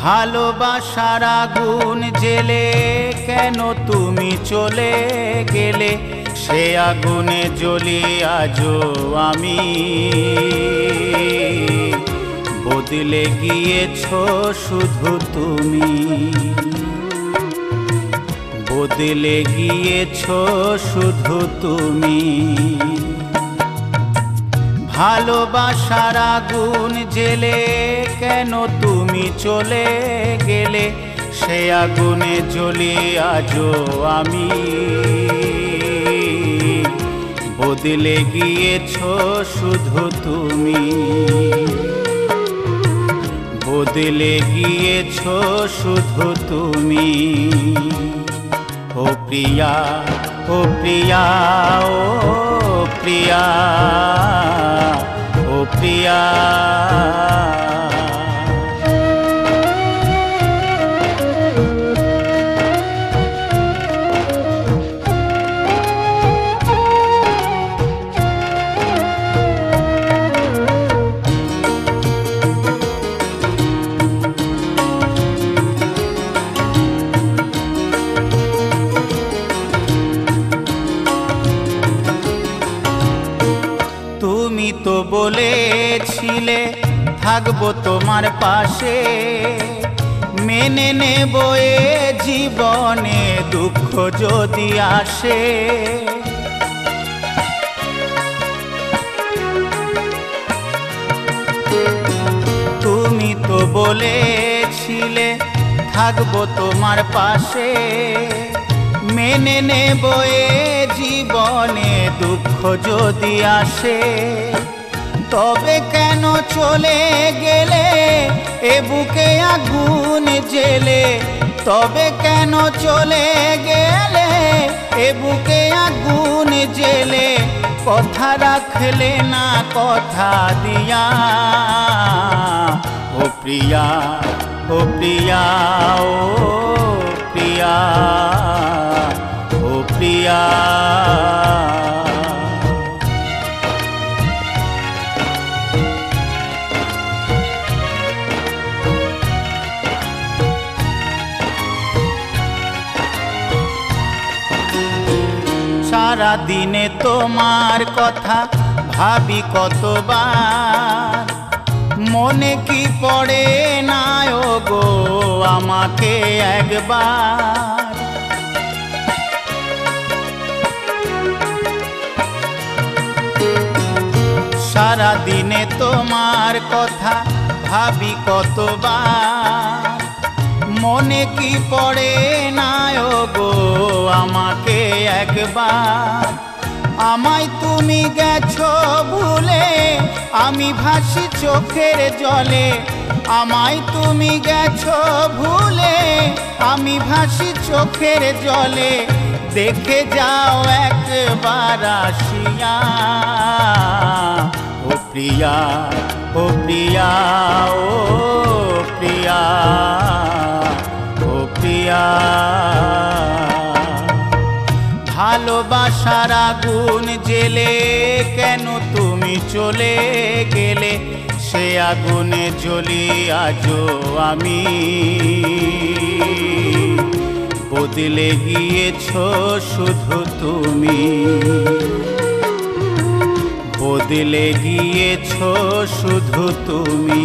ভালোবাসার আগুন জেলে কেন তুমি চলে গেলে, সে আগুনে জ্বলি আজও আমি। বদলে গিয়েছো শুধু তুমি, বদলে গিয়েছো শুধু তুমি। ভালোবাসার আগুন জেলে কেন তুমি চলে গেলে, সে আগুনে জ্বলি আজও আমি। বদলে গিয়েছো শুধু তুমি, বদলে গিয়েছো শুধু তুমি। ও প্রিয়া, ও প্রিয়া, ও প্রিয়া, ও প্রিয়া। তুমি তো বলেছিলে থাকবো তোমার পাশে, মেনে নেব এ জীবনে দুঃখ যদি আসে। তুমি তো বলেছিলে থাকবো তোমার পাশে, মেনে নেব এ জীবনে দুঃখ যদি আসে। তবে কেন চলে গেলে এ বুকে আগুন জেলে, তবে কেন চলে গেলে এ বুকে আগুন জেলে। কথা রাখলে না কথা দিয়া, ও প্রিয়া, ও প্রিয়া, ও প্রিয়া, ও প্রিয়া। সারা দিনে তোমার কথা ভাবি কতবার, মনে কি পড়ে না ও গো আমাকে একবার। সারা দিনে তোমার কথা ভাবি কতবার, মনে কি পড়ে না ও গো আমাকে একবার। আমায় তুমি গেছো ভুলে, আমি ভাসি চোখের জলে। আমায় তুমি গেছো ভুলে, আমি ভাসি চোখের জলে। দেখে যাও একবার আসিয়া, ও প্রিয়া, ও প্রিয়া, ও প্রিয়া, ও প্রিয়া। ভালোবাসার আগুন জেলে কেন তুমি চলে গেলে, সে আগুনে জ্বলি আজও আমি। বদলে গিয়েছো শুধু তুমি, বদলে গিয়েছো শুধু তুমি।